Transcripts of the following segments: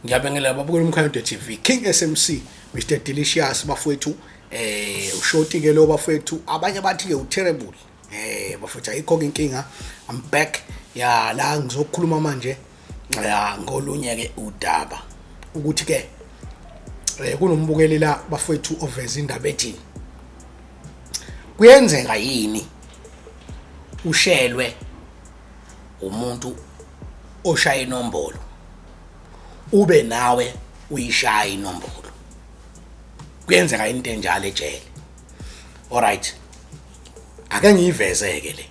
Ngiyabengela babukela umkhanya TV King SMC Mr Delicious bafowethu ushoti ke lo bafowethu abanye bathi ke uterrible bafowethu ayikho inkinga. I'm back ya la ngizokhuluma manje ngolunye ke udaba ukuthi ke kunombukeli la bafowethu oveza indaba ethi kuyenzeka yini ushelwe umuntu oshaya inombolo ube nawe uyishaya inombolo. Kuyenzeka into enjalo ejele. Alright, ake ngiyivezeke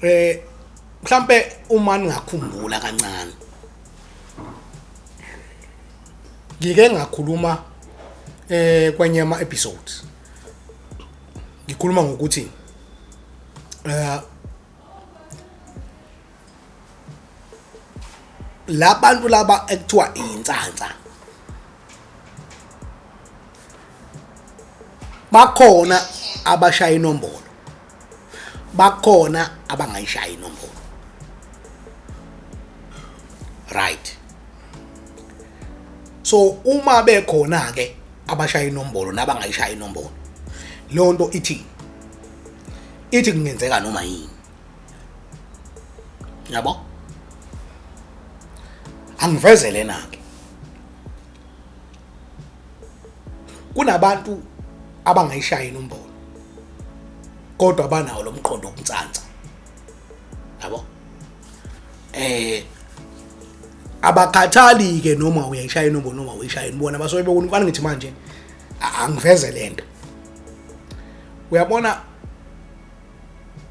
le mhlambe uma ngakhumbula kancane ngike ngakhuluma kwenye ama episodes ngikhuluma ngokuthi labantu laba ekuthiwa insantsa bakhona abashaya inombolo, bakhona abangayishaya inombolo. Right, so uma bekhona ke abashaya inombolo nabangayishaya inombolo, leyo nto ithi kungenzeka noma yini. Yabo, angivezele nake kunabantu abangayishaya inombolo kodwa banawo lo mqondo wokutsantsa. Yabo, abakhathali ke noma uyayishaya inombolo noma uyishaya inibona basobe bekufana ngithi manje angiveze lento. Uyabona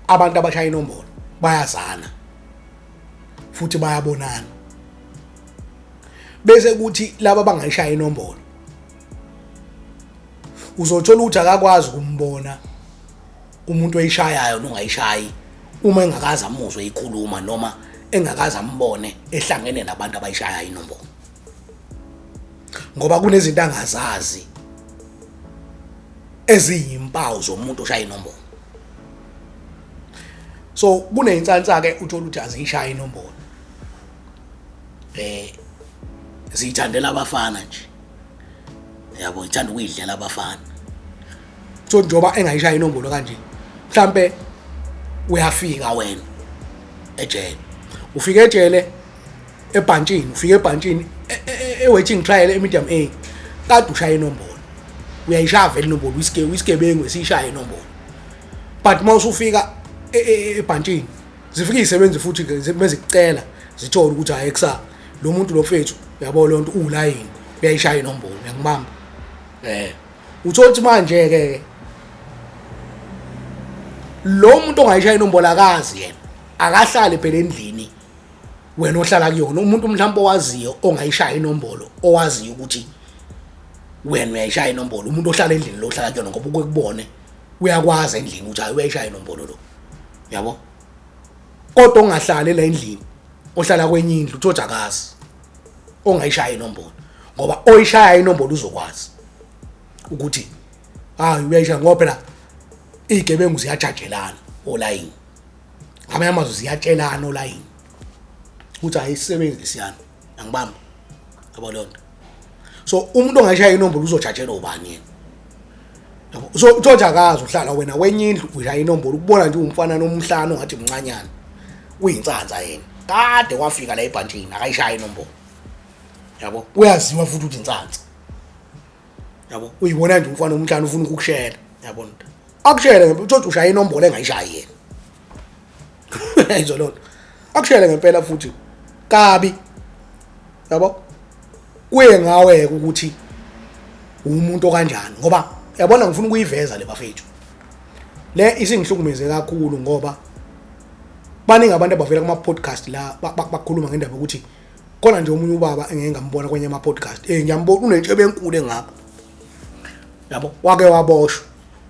abantu abashaya inombolo bayazana futhi bayabonana, bese kuthi laba bangayishaya inombolo uzothola ukuthi akakwazi ukumbona umuntu oyishayayo nongayishayi uma engakaza amuzwe ikhuluma noma engakaza ambone ehlangene nabantu abayishaya inombolo, ngoba kunezinto angazazi eziyimpawu zomuntu oshaya inombolo. So kuneyintsantsa ke uthola ukuthi aziyishaya inombolo, ziyithandela abafana nje. Yabo, ithanda ukuyidlela abafana. So njoba engayishaya inombolo kanje, mhlambe uyafika wena ejele, ufika ejele ebhantshini, ufika ebhantshini waiting trial medium A, kade ushaya inombolo, uyayishaya vele inombolo, isigebengu esishaya inombolo. But mawuse ufika ebhantshini zifika izisebenzi futhi ke bezicela zithola ukuthi hayi ekusa lo muntu lo mfethu uyabo lo nto ulayini uyayishaya inombolo uyangibamba. Uthothi manje ke lo muntu ongayishaya inombolo akazi yena, akahlale phela endlini wena ohlala kuyona. Umuntu mhlawumbe owaziyo ongayishaya inombolo, owaziyo ukuthi wena uyayishaya inombolo, umuntu ohlala endlini lo ohlala kuyona, ngoba ukubone uyakwazi endlini ukuthi hayi uyayishaya inombolo lo. Yabo, kodwa ongahlali la endlini ohlala kwenye indlu uthothi akazi ongayishaya inombolo, ngoba oyishaya inombolo uzokwazi ukuthi hayi uyayishaya, ngoba phela izigebengu ziyajajelana olayini, ngamanye amazwi ziyatshelana olayini ukuthi ayisebenzisi yana angibamba. Yabo lonto. So umuntu ongayishaya inombolo uzojajelwa ubani yena? Yabo, so uthothi akazi uhlala wena kwenye indlu uyishaya inombolo, ukubona nje umfana nomhlano ngathi mncanyana, uyintsantsa yena, kade wafika la ebhantshini akayishaya inombolo. Yabo, uyaziwa futhi ukuthi insantsa. Yabo, uyibona nje umfana omhlano ufuna ukukushela. Yabo, akushele ngempela uthi ushaya inombolo engayishayi yena. Izolonto akushele ngempela futhi kabi. Yabo, kuye ngawe ukuthi umuntu okanjani, ngoba yabona ngifuna ukuyiveza le bafethu le isingihlukumeze kakhulu, ngoba baningi abantu abavela kuma podcast la bakhuluma ngendaba ukuthi khona nje umunye ubaba engeke ngambona kwenye ama podcast, ngiyambona unentshebe enkulu engapha. Yabo, wake waboshwa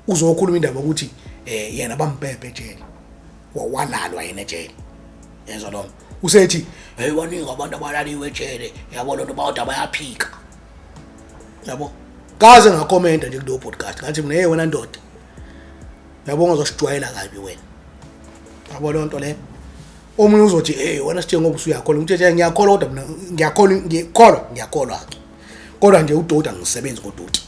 uzokhuluma indaba ukuthi yena bambhebhe ejele, walalwa yena ejele. Yezwa lo usethi hey baningi abantu abalaliwe ejele, yabo lo nto bawuda bayaphika. Yabo, kaze ngakhomenta nje kulo podcast ngathi mina hey wena ndoda, yabo ngizosijwayela kabi wena. Yabo lo nto le omunye uzothi hey wena sithe ngoba usuyakholwa ngithe ngiyakholwa kodwa mina ngiyakholwa ke kodwa nje uDoti angisebenzi ngoDoti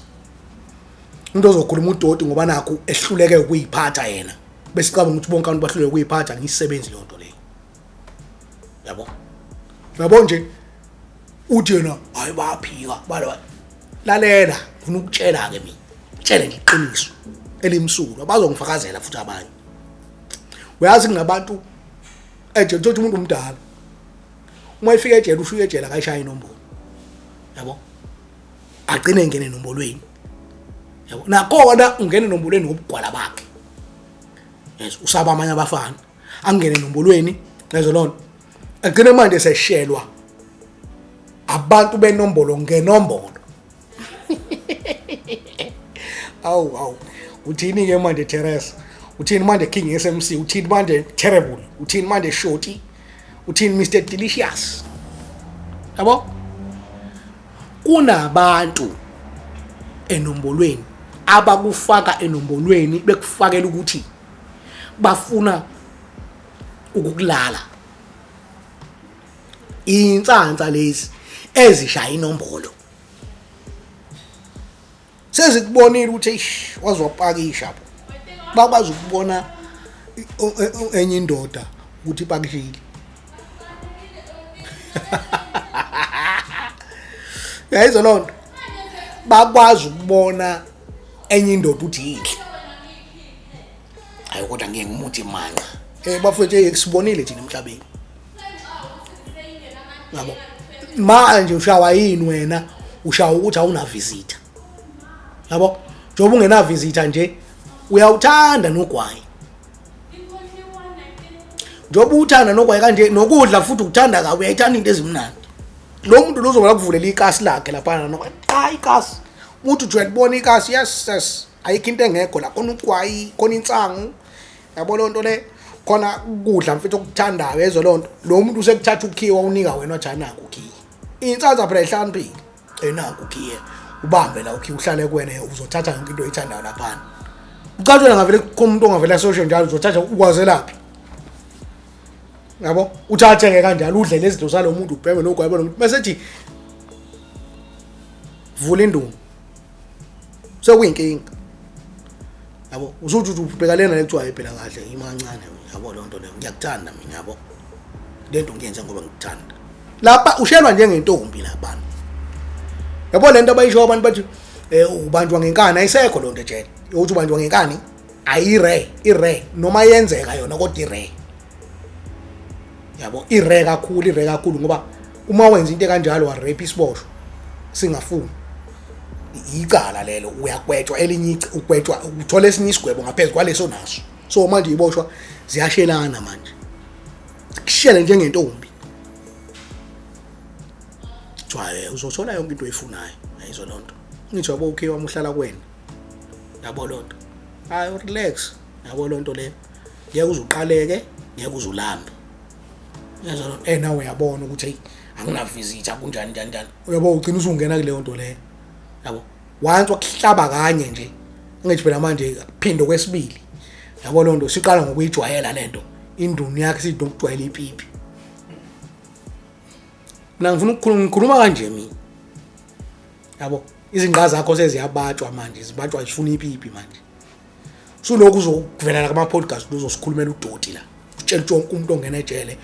umuntu ozokhuluma uDoti ngoba nakho ehluleke ukuyiphatha yena bese caba ukuthi bonke abantu bahluleke ukuyiphatha ngisebenzi leyo nto leyo yabo nje uthi yena hayi baphika bala lalela ufuna ukutshela ke mina tshele nje iqiniso elimsulu abazongifakazela futhi abanye uyazi kunabantu eje uthi umuntu omdala uma ifika ejele ushuye ejele akayishaya inombolo yabo agcine engene enombolweni yabo nakona ungene enombolweni ngobugwala bakhe yes usaba amanye abafana angene enombolweni lezo lonto agcine manje seshelwa abantu benombolo ngenombolo awu uthini ke manje Teresa uthini manje King SMC uthini manje Terrible uthini manje Shorty uthini Mr Delicious yabo kunabantu enombolweni abakufaka enombolweni bekufakela ukuthi bafuna ukukulala insansa lezi ezishaya inombolo sezikubonile ukuthi wazopakisha bakwazi ukubona enye indoda ukuthi ipakishile yayizo lonto bakwazi ukubona enye indoda ukuthi yinhle ayo kodwa ngeke ngimuthi manqa bafethu eksibonile thina emhlabeni yabo manje ushawa yini wena ushawa ukuthi awuna visitor yabo njoba ungena visitor nje uyawuthanda nogwayi njoba uthanda nogwayi kanje nokudla futhi ukuthanda kabi uyayithanda into ezimnandi lo muntu lozoba kuvulela ikasi lakhe lapha no ikasi umuntu ujwayelibona ikasi yes ayikho into engekho la khona ugwayi khona insangu yabo lonto le khona ukudla mfethu okuthandayo ezo lonto lo muntu usekuthatha ukhiwa unika wena wathi anaka ukhiya insazwa phela ihlaniphile enaka ukhiya ubambe la ukhiya uhlale kuwena uzothatha yonke into oyithandayo lapha ucatshela ngavele kumuntu ongavela social njalo uzothatha ukwazelaphi yabo uthatheke kanjalo udle lezinto salo muntu ubheme nogwayebo lomuntu bese ethi vula indumi sekuyinkinga yabo usuthi ubhekalena lekuthiwa phela kahle imancane yabo lonto leyo ngiyakuthanda mina yabo lento ngiyenza ngoba ngikuthanda lapha ushelwa njengentombi labantu yabo lento abayisho abantu bathi ubanjwa ngenkani ayisekho lonto ejele uthi ubanjwa ngenkani ire noma yenzeka yona kodwa ire yabo ire kakhulu ngoba uma wenza into kanjalo wa rape isiboshwa singafuni icala lelo uyakwetshwa elinye ukwetshwa uthola esinye isigwebo ngaphezulu kwaleso naso so manje iboshwa ziyashelana manje kushele njengentombi jwaye uzothola yonke into oyifunayo ayizo lonto ngithi yabo okay wami uhlala kwena yabo lonto hayi relax yabo lonto le ngeke uzuqaleke ngeke uzulambe yazo lonto nawe uyabona ukuthi hey angina visitor kunjani njani uyabo ugcina usungena kule nto le yabo once wakuhlaba kanye nje ngithi phela manje phinde kwesibili yabo lonto siqala ngokuyijwayela lento induni yakhe sithi ukujwayela ipipi mina ngifuna ukukhuluma kanje mina yabo izingqa zakho seziyabatshwa manje zibatshwa zifuna ipipi manje sulokhu uzokuvela kuma podcast uzosikhulumela uDoti la utshela wonke umuntu ongena ejele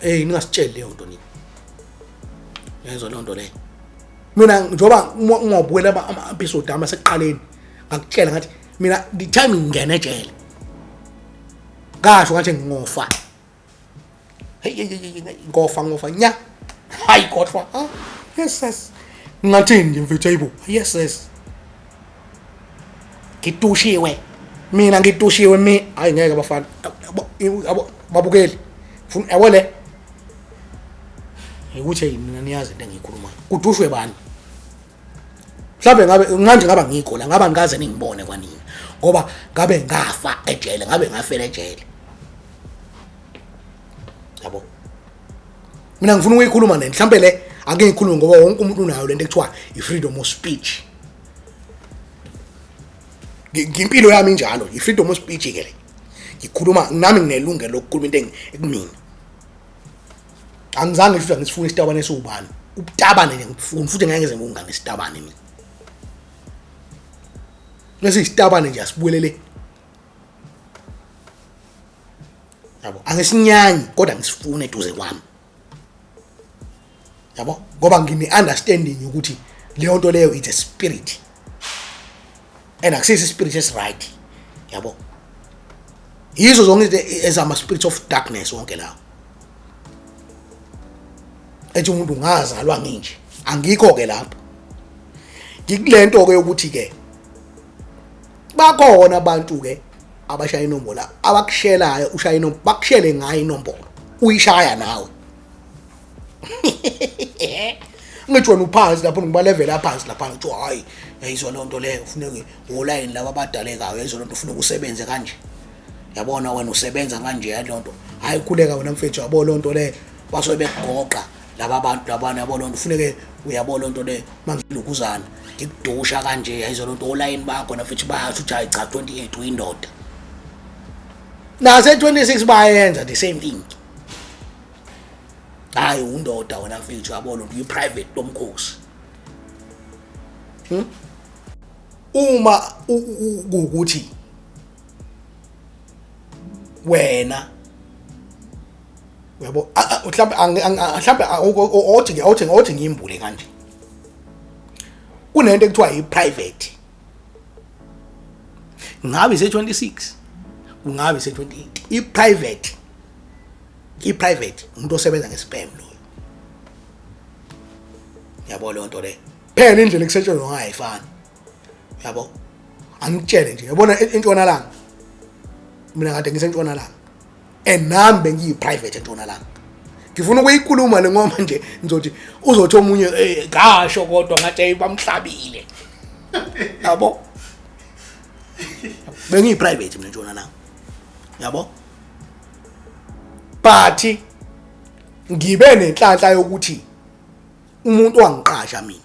hey ningasitsheli leyo nto nini yazo lonto le mina njoba ungabukela ama episode ama seqaleni ngakutshela ngathi mina the time ngene ejele kasho ngathi ngofa hey ngofa nya hayi kodwa yes ngathini nje mfethu ayibo yes ngitushiwe mina ngitushiwe hayi ngeke abafana babukeli yabo le ukuthi mina niyazi into engiyikhulumayo kudushwe bani mhlawumbe ngabe ngaba ngikho la ngaba ngikaze ningibone kwanini ngoba ngabe ngafa ejele ngabe ngafela ejele yabo mina ngifuna ukuyikhuluma neni mhlawumbe le ake ngikhulume ngoba wonke umuntu unayo lento ekuthiwa i-freedom of speech ngimpilo yami njalo i-freedom of speech ke le ngikhuluma nami nginelungelo lokukhuluma into ekumina angizange ngisho ngisifuna isitabane esiwubani ubutabane nje ngifuna futhi ngeke ngize ngungane isitabane mina bese isitabane nje asibuyelele yabo angisinyanyi kodwa ngisifune eduze kwami yabo ngoba ngine understanding ukuthi leyo nto leyo it's a spirit and access spirit is right yabo yizo zonke ezama spirits of darkness wonke lawo ethi umuntu ngazalwa nginje angikho ke lapho ngikulento ke ukuthi ke bakhona abantu ke abashaya inombolo abakushelayo ushaya inombolo bakushele ngayo inombolo uyishaya nawe ngithi wena uphansi lapho ngiba level aphansi lapha ngithi hayi yayizwa loo nto leyo ufuneke ngoline laba abadalekayo yayizwa loo nto ufuneka usebenze kanje yabona wena usebenza kanje yaloo nto hayi khuleka wena mfethu yabo loo nto leyo basobe begoqa laba abantu labana yabo loo nto ufuneke uyabo loo nto leyo mangilukuzana ngikudusha kanje yayizwa loo nto oline bakho nafethu bayasho uthi hayi cha 28 uyindoda nase 26 bayenza the same thing hayi undoda wena mfethu yabo loo nto uyi-private lomkhosi uma ukuthi wena uyabo mhlawumbe othi ngiyimbule kanje kunento ekuthiwa yi-private ngabe ise-26 kungabe ise-28 i-private umuntu osebenza nge-spam loyo yabo leyo nto leyo phela indlela ekusetshenzwa ngayo ayifani yabo angitshele nje yabona entshonalanga mina kade ngisentshonalanga and nami bengiyi-private entshonalanga ngifuna ukuyikhuluma le ngoma nje ngizothi uzothi omunye ngasho kodwa ngathi bamhlabile yabo bengiyi-private mina entshonalanga yabo but ngibe nenhlanhla yokuthi umuntu wangiqasha mina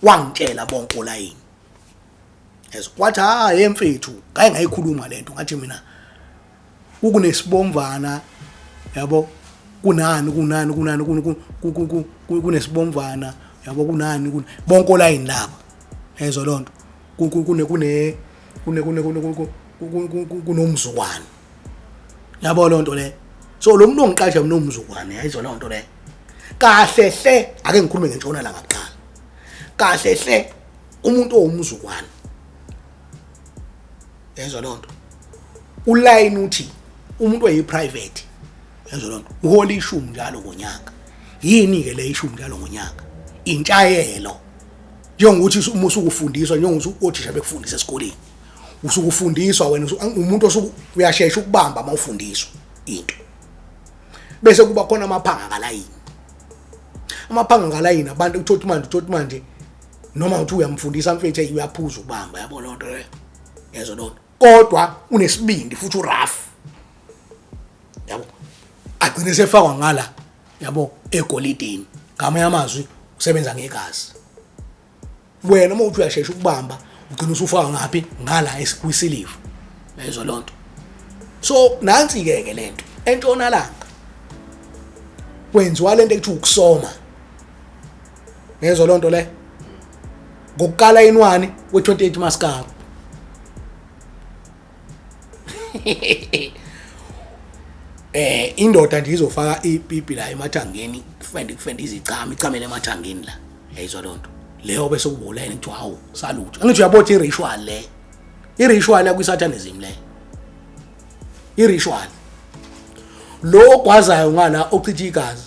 wangitshela bonke olayini wathi hayi emfethu ngeke ngayikhuluma lento ngathi mina kunesibomvana yabo kunani kunesibomvana yabo kunani bonke olayini laba yezwa lonto kunomzukwane yabo lonto le so lo muntu ongiqasha mina umzukwane yayizwa lonto le kahle hle ake ngikhulume ngentshonalanga kuqala kahle hle umuntu owumzukwane yezwa lonto uline uthi umuntu oyi-private yezwa lonto uhola ishumi njalo ngonyaka yini ke le ishumi njalo ngonyaka intshayelo njengokuthi uma usukufundiswa njengokuthi othisha bekufundisa esikoleni usukufundiswa wena umuntu uyashesha ukubamba mawufundiswa into bese kuba khona amaphanga ngalayini abantu uthothi manje noma uthi uyamfundisa mfethu uyaphuza ukubamba yabo lonto leyo yezwa lonto kodwa unesibindi futhi urafu yabo agcine sefakwa ngala yabo egolidini ngamanye amazwi usebenza ngegazi wena uma uthi uyashesha ukubamba ugcina usufaka ngaphi ngala kwisiliva yezwa lonto so nansi ke lento entshonalanga kwenziwa lento ekuthiwa ukusoma yezwa lonto le ngokukala inwani we-28 maskaba indoda nje izofaka ipipi la emathangeni kufende izicama icamele emathangeni la yayizwa lonto leyo bese kubolayini kuthi hawu salute angithi uyabotha i-ritual yakwi-satanism le i-ritual lo ogwazayo ngala ochitha igazi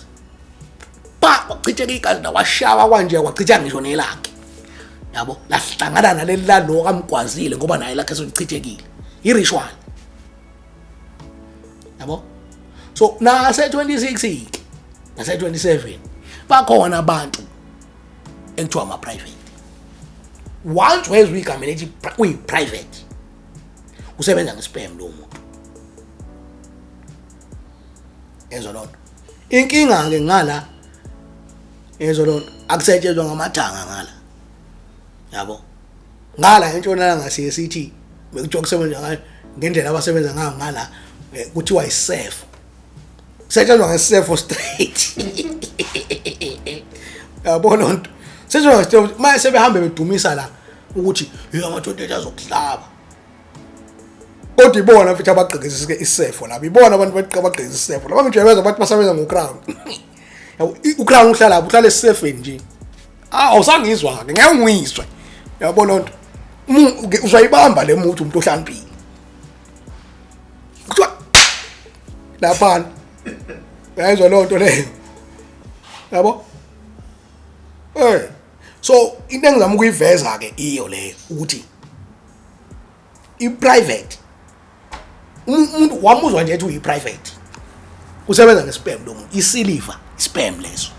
wachitheka igazi nawashaba kwanje wachitha ngisho nelakhe yabo lahlangana naleli lalo kamgwazile ngoba naye lakhe solichithekile i-ritual yabo so nase 26 nase 27 bakhona abantu ekuthiwa ama-private once wezwe igama elithi uyi-private usebenza nge-spam lo muntu yezwa lonto inkinga-ke ngala yezwa lonto akusetshenzwa ngamathanga ngala yabo ngala entshonalanga siye sithi bekuthiwa kusebenza ngayo ngendlela abasebenza ngayo ngala kuthiwa yi-serf setshenzwa ngesefo straight yabo lonto setshenzwa manje sebehambe bedumisa la ukuthi ama-28 azokuhlaba kodwa ibona futhi abagqekezisa isefo labo ibona abantu abagqekezisa isefo laba ngijebeza bathi basebenza ngoCrown yabo uCrown uhlala lapho uhlala esefeni nje awusangizwa ke ngeke ngiyizwe yabo lonto uzayibamba le muntu umuntu ohlambile kuthiwa lapha uyayizwa lonto leyo yabo so into engizama ukuyiveza ke iyo leyo ukuthi i-private umuntu wamuzwa nje ethi uyi-private usebenza nge-spam lo muntu isiliva spam leso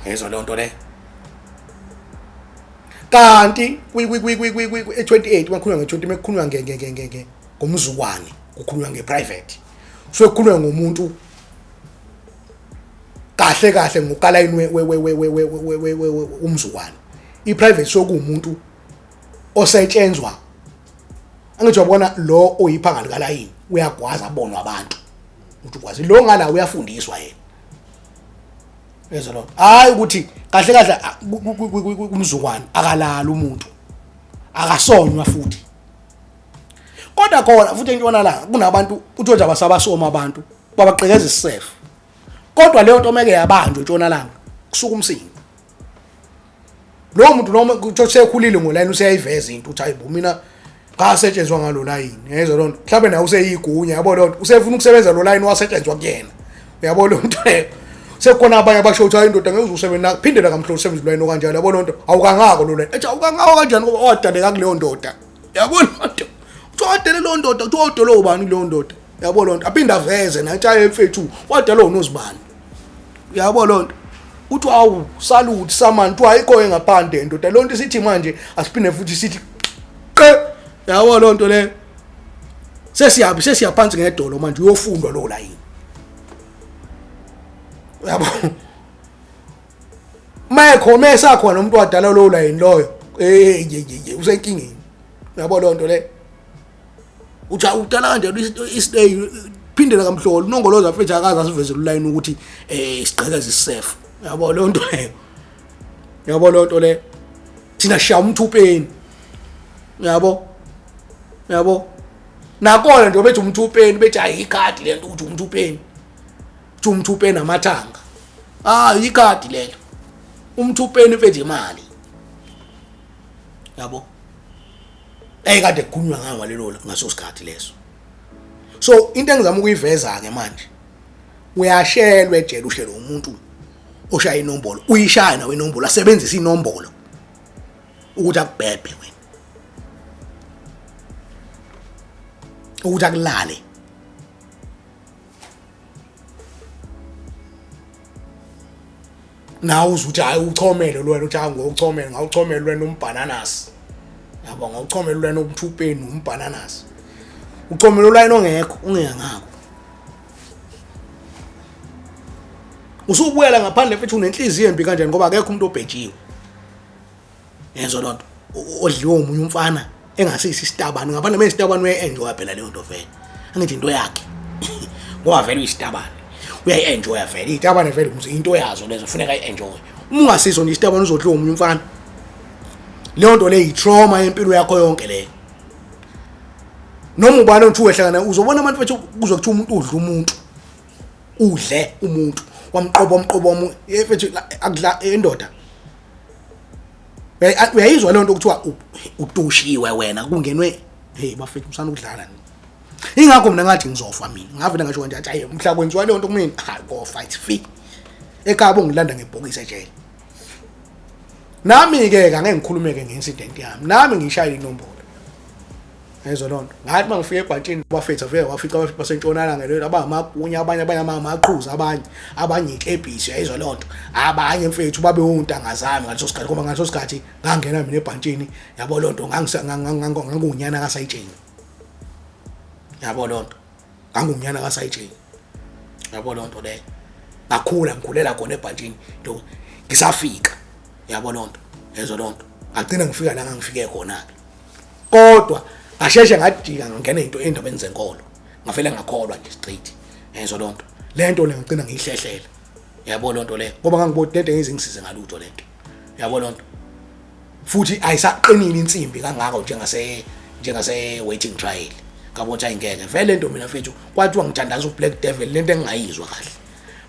yezwa lonto leyo kanti kwi-28 makhulunywa nge-20 mekukhulunywa ngomzukwane kukhulunywa nge-private so kukhulunywa ngomuntu kahle kahle ngokalayini umzukwane i-private sokuwumuntu osetshenzwa angithi wabona lo oyiphanga likalayini uyagwaza abonwa abantu ukuthi ukwazi lo ngala uyafundiswa yena yezwa lo hayi ukuthi kahle kahle umzukwane akalala umuntu akasonywa futhi kodwa khona futhi entshona la kunabantu uthi nje abasabasoma abantu babaqhekeza isefo kodwa leyo nto meke yabanjwe entshona langa kusuka umsindo lo muntu noma kuthi sekhulile ngoline useyayiveza into uthi hayibo mina ngasetshenzwa ngalo line yezwa lonto mhlawumbe naye useyigunya yabo lonto usefuna ukusebenza lo line wasetshenzwa kuyena uyabo lonto sekukhona abanye abasho ukuthi hayi indoda ngeke uzusebenza phindela kamhlo usebenza lo line okanjalo yabo lonto awukangako lo line ethi awukangako kanjani ngoba wadaleka kuleyo ndoda yabo lonto uthi lo ndoda uthi odolo ubani lo ndoda yabo lonto aphinda aveze nathi aye mfethu wadalo unozibani yabo lonto uthi awu salute samani uthi ayikho engaphandle ndoda lonto sithi manje asiphinde futhi sithi qe yabo lonto le sesiyaphansi ngedolo manje uyofundwa lo line yabo mayekho mesakhona umuntu wadala lo line loyo usenkingeni yabo lonto le uthi udala kanjani istay phindela kamhlolo nongoloza futhi akaza siveze lo line ukuthi isiqhekeza isefo yabo lonto le yabo lonto le thina shaya umthupeni yabo nakona nje bethi umthupeni bethi ayikhadi lento ukuthi umthupeni uthi umthupeni amathanga ikhadi lelo umthupeni mfethu imali yabo kade kukhulunywa ngayo lelo ngaso sikhathi leso so into engizama ukuyiveza ke manje uyashelwa ejele uhlelo umuntu oshaya inombolo uyishaya nawe inombolo asebenzisa inombolo ukuthi akubhebhe wena ukuthi akulale nawe uzuthi hayi uchomele lo wena uthi ngokuchomela ngawuchomela wena umbananas yabo ngawuchomela wena umthupeni umbananas uchomela ulayini ongekho ungengako usubuyela ngaphandle futhi unenhliziyo embi kanjani ngoba akekho umuntu obhejiwe yenzo lonto odliwe umunye umfana engasisi isitabani ngaphandle mesitabani uyayenjoya phela leyo nto vele angithi into yakhe ngoba vele uyisitabani uyayenjoya vele itabani vele into yazo lezo kufuneka ayenjoye uma ungasizo nje isitabani uzodliwa umunye umfana leyo nto le yitrauma yempilo yakho yonke le noma ubani uthi wehlangana uzobona abantu bethu kuzokuthi umuntu udle umuntu wamqobo efethu akudla endoda uyayizwa leyo nto kuthiwa utushiwe wena kungenwe bafethu usana ukudlala ingakho mina ngathi ngizofa mina ngavela ngasho nje athi mhla kwenziwa leyo nto kumina go fight fi ekhabo ngilanda ngebhokisi ejele nami ke ngeke ngikhulumeke ngeincident yami nami ngishayile inombolo yezwa lonto ngathi mangifike ebhantshini bafethu vele wafika abafika basentshonalanga lelo abamagunya abanye amaqhuzu abanye iklebhisi yezwa lonto abanye mfethu babe untanga zami ngaleso sikhathi ngoba ngaleso sikhathi ngangena mina ebhantshini yabo lonto ngangunyana kasayitsheni yabo lonto ngangunyana kasayitsheni yabo lonto le ngikhulela khona ebhantshini nto ngisafika yabo lonto yezwa lonto agcina ngifika la ngangifike khona kodwa asheshe ngajika ngene into endabeni zenkolo ngafela ngakholwa nje straight yezwa lonto lento le ngicina ngiyihlehlela yabo lonto le ngoba ngangibona lento ngizingisize ngalutho lento yabo lonto futhi ayisaqinile insimbi kangako njengase waiting trial ngabona ayingeke vele lento mina mfethu kwathiwa ngithandaza uBlack Devil lento engingayizwa kahle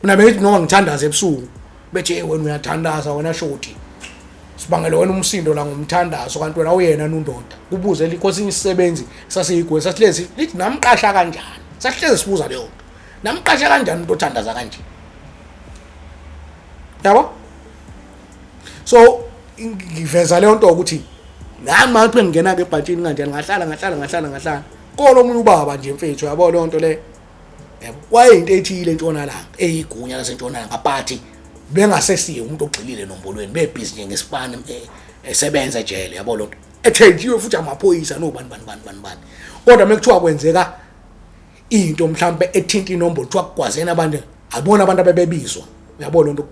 mina bethi noma ngithandaza ebusuku bethi wena uyathandaza wena shoti sibangele wena umsindo la ngomthandazo kanti wena uyena nundoda kubuze likhosi imisebenzi sasiyigwe sasilezi lithi namqasha kanjani sahleze sibuza leyo namqasha kanjani umuntu othandaza kanje yabo so ngiveza leyo nto ukuthi nami manje ngingena ke ebhatshini kanjani ngahlala kolo umuntu ubaba nje mfethu yabo leyo nto le yabo wayinto ethile entshonalanga eyigunya lasentshonalanga but bengasesiye umuntu ogxilile nombolweni bebhizi nje ngesipani esebenza ejele yabo lonto ethenjiwe futhi amaphoyisa nobani kodwa mekuthiwa kwenzeka into mhlambe ethinta inombolo kuthiwa kugwazena abantu abona abantu abebebizwa yabo lonto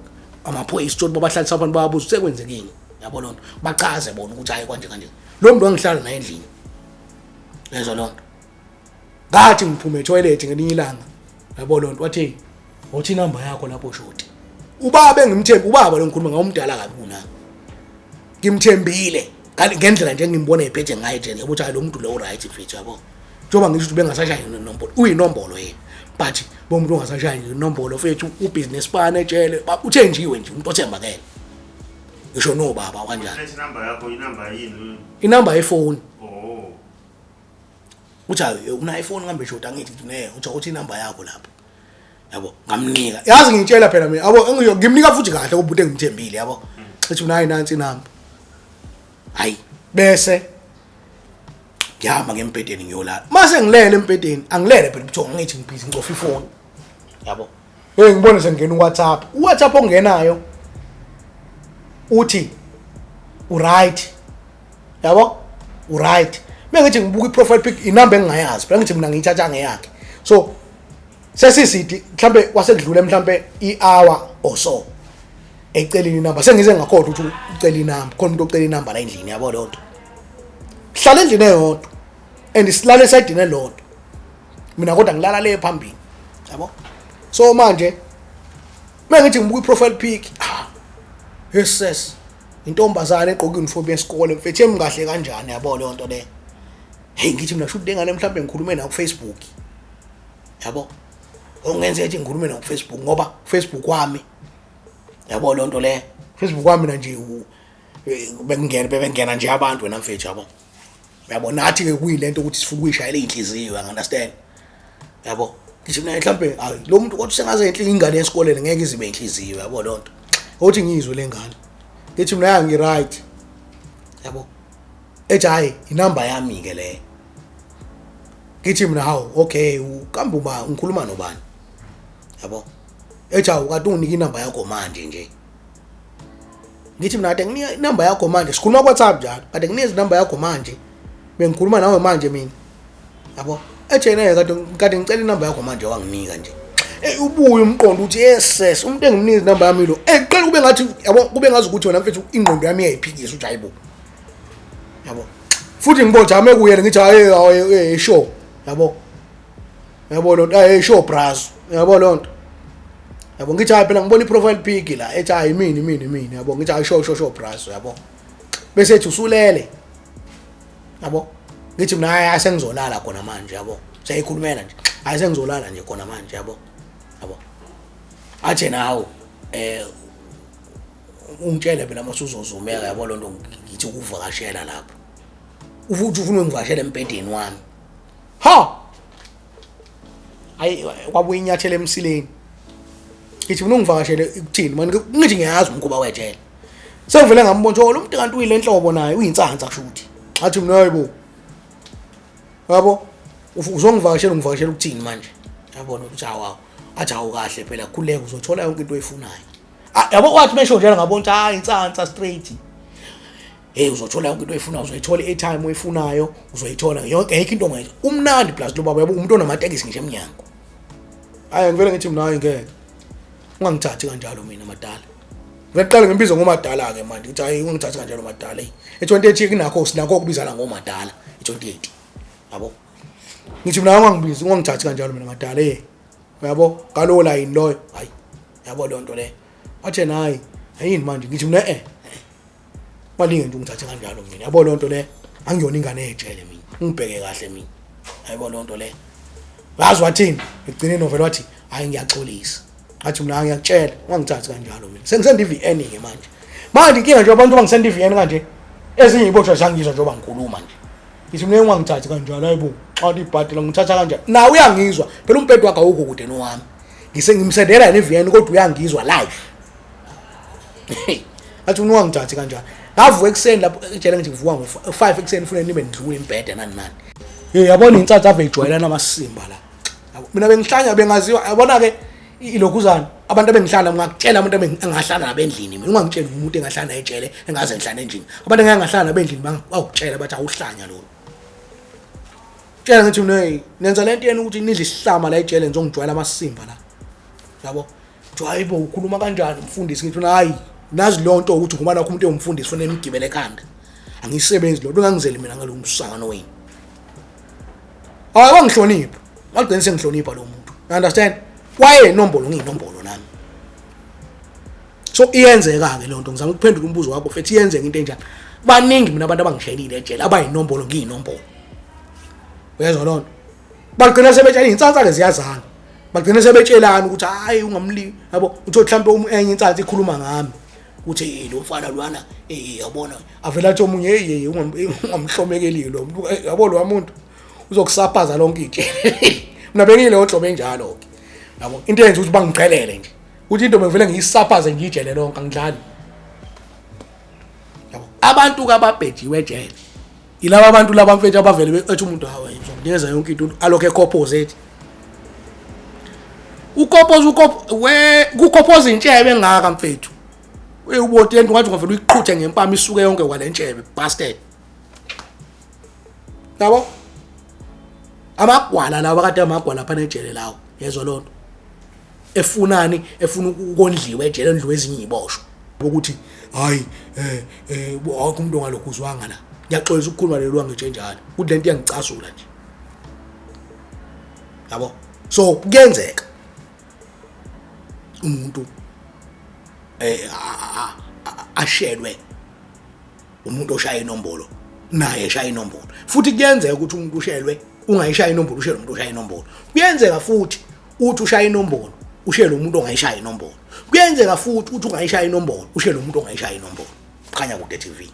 amaphoyisa uthi babahlalisa abantu babuza sekwenzekeni yabo lonto bachaze bona ukuthi hayi kanje lo muntu wangihlala naye endlini lezo lonto ngathi ngiphume etoilet ngelinye ilanga yabo lonto wathi uthi inamba yakho lapho shoti ubaba engimthembi ubaba lo ngikhuluma ngawumdala kabi kuna ngimthembile ngendlela nje ngimbona ephethe ngayo nje ukuthi hayi lo muntu lo right mfethu yabo njoba ngisho ukuthi bengasashaya inombolo uyinombolo yena but bomuntu ongasashaya inombolo mfethu ubusiness plan ejele uthenjiwe nje umuntu othembakele ngisho no baba kanjani inamba yakho inamba yini inamba yefoni oh uthi una iPhone ngambe shoda ngithi ne uthi inamba yakho lapho yabo ngamnika yazi ngitshela phela mina yabo ngimnika futhi kahle umuntu engimthembile yabo ethi unayi nansi inamba hayi bese ngiyama ngempedeni ngiyolala mase ngilele empedeni angilele phela ukuthi ngithi ngibhizi ngicofa ifoni yabo ngibone sengena uWhatsApp ongenayo uthi right yabo right mengithi ngibuka iprofile pic inamba engingayazi phela ngithi mina ngiyithatha ngeyakhe so sesisithi mhlambe kwasekudlule mhlambe i-hour or so eceleni inamba sengize ngakhoda ukuthi ucela inamba khona umuntu ocela inamba la endlini yabo lonto hlala endlini eyodwa and silale esidini elodwa mina kodwa ngilala le phambili yabo so manje mengithi ngibuka iprofile pic yes intombazane egqoka uniform yesikole mfethu emkahle kanjani yabo lonto le hey ngithi mina shoot dengane mhlambe ngikhulume nayo ku Facebook yabo ongenze ethi ngikhulume nayo ku Facebook ngoba Facebook wami yabo lonto le Facebook wami mina nje bengena nje abantu wena mfethu yabo nathi ke kuyilento ukuthi sifuna ukuyishayela inhliziyo you understand yabo ngithi mina mhlambe lo muntu kodwa sengaze enhle ingane yesikoleni ngeke izibe inhliziyo yabo lonto uthi ngizwe lengane ngithi mina ngi right yabo ethi hayi inamba yami ke le ngithi mina hawu okay ukambe uba ngikhuluma nobani yabo ethi hawu kade unginika inamba yakho manje nje ngithi mina kade nginika inamba yakho manje sikhuluma ku WhatsApp njalo kade nginika inamba yakho manje bengikhuluma nawe manje mina yabo ethi yena kade ngicela inamba yakho manje wanginika nje ubuye umqondo uthi yes umuntu engimnika inamba yami lo qela kube ngathi yabo kube ngazi ukuthi wena mfethu ingqondo yami iyayiphikisa uthi hayibo yabo futhi ngibojame kuyena ngithi hayi sure yabo lonto sure bras yabo lonto yabo ngithi hayi phela ngibona iprofile pic la ethi hayi mina yabo ngithi hayi sure bras yabo bese ethi usulele yabo ngithi mina hayi sengizolala khona manje yabo seyikhulumela nje hayi sengizolala nje khona manje yabo athi nawo ungitshele phela mase uzozumeka yabo lonto ngithi ukuvakashela lapho ufuthi ufuna ngivakashele empedeni wami hayi kwabuye inyathele emsileni ngithi ufuna ngivakashele ukuthini manje ngithi ngiyazi umkhuba wejele sengivele ngambona lo muntu kanti uyile nhlobo naye uyinsanza kushuthi athi mina hayibo yabo uzongivakashela ngivakashela ukuthini manje yabona ukuthi hawa athi awu kahle phela khuleka uzothola yonke into oyifunayo yabo kwathi mesho njalo ngabona ukuthi hayi insansa straight uzothola yonke into oyifunayo uzoyithola airtime oyifunayo uzoyithola yonke ayikho into ongayenza umnandi plus lo baba yabo umuntu onamatekisi ngisho eminyango hayi ngivele ngithi mina hayi ngeke ungangithathi kanjalo mina madala ngiyaqala ngimbiza ngomadala ke manje uthi hayi ungithatha kanjalo madala e28 kunakho sinakho ukubizana ngomadala e28 yabo ngithi mina ungangibizi ungangithathi kanjalo mina ngadala uyabo ngalo line loyo hayi yabo lonto le athe nayi ayini manje ngithi mina malinge nje ungithathe kanjalo mina yabo lonto le angiyona ingane ejele mina ungibheke kahle mina yabo lonto le wazi wathini egcine novela wathi hayi ngiyaxolisa athi mina ngiyakutshela ungangithathi kanjalo mina sengisenda iVN ke manje inkinga nje abantu bangisenda iVN kanje ezinye iboshwa zangizwa njengoba ngikhuluma nje ngithi mina ungangithathi kanjalo hayibo xa ibhadela ngithatha kanjalo nawe uyangizwa phela umpethu wakhe awukho kude nowami ngimsendela neVN kodwa uyangizwa live athi mina ungangithathi kanjalo ngavuka ekseni lapho etshela ngithi ngivuka ngo5 ekseni ufuna nibe ndlule imbhede nani yabona insatha ave ijwayelana amasimba la mina bengihlanya bengaziwa yabona ke ilokhuzana abantu abengihlala ngakutshela umuntu engahlala nabendlini mina ungangitshela umuntu engahlala ejele engaze ngihlala endlini abantu engahlala nabendlini bangakutshela bathi awuhlanya lo tshela ngithi mina nenza lento yena ukuthi nidle isihlama la ejele ngizongijwayela amasimba la yabo hayibo ukhuluma kanjani umfundisi ngithi hayi nazi lonto ukuthi ngoba nakho umuntu engumfundisi fanele ngigibele ekhanda angisebenzi lo ungangizeli mina ngalo msangano wena hayi wangihlonipha ngagcina sengihlonipha lo muntu understand waye inombolo ngiyinombolo nami so iyenzeka ke lonto ngizama ukuphendula umbuzo wakho futhi iyenzeka into enjani baningi mina abantu abangishayelile ejele abayinombolo ngiyinombolo uyezwa lonto bagcina sebetshela insatsa ke ziyazana bagcina sebetshelana ukuthi hayi ungamli yabo uthi mhlambe enye insatsa ikhuluma ngami uthi lo mfana lwana yabona avela athi omunye ungamhlomekeli lo muntu yabo lo muntu uzokusaphaza lonke ijele mina bengile odlobe enjalo ke yabo into yenza ukuthi bangiqhelele nje uthi into bengivele ngiyisaphaze ngijele lonke angidlali yabo abantu kababhejiwe ejele ilaba abantu laba mfethu abavele bethi umuntu hawe ngizokunikeza yonke into alokho ekopposite ukoppoze intshebe engaka mfethu ubothi lento ngathi ungavela uyiqhuthe ngempama isuke yonke kwalentshebe bastard yabo amagwala lawa kade amagwala phana ejele lawo yezwa lonto efunani efuna ukondliwa ejele endliwe ezinye iboshwa ukuthi hayi akho umuntu ongalokhu uzwanga la ngiyaxolisa ukukhuluma lelwa ngejenjalo ukuthi lento iyangicasula nje yabo so kuyenzeka umuntu ashelwe umuntu oshaya inombolo naye eshaya inombolo futhi kuyenzeka ukuthi umuntu ushelwe ungayishaya inombolo ushela umuntu oshaya inombolo kuyenzeka futhi uthi ushaya inombolo ushela umuntu ongayishaya inombolo kuyenzeka futhi uthi ungayishaya inombolo ushela umuntu ongayishaya inombolo khanya ku TV.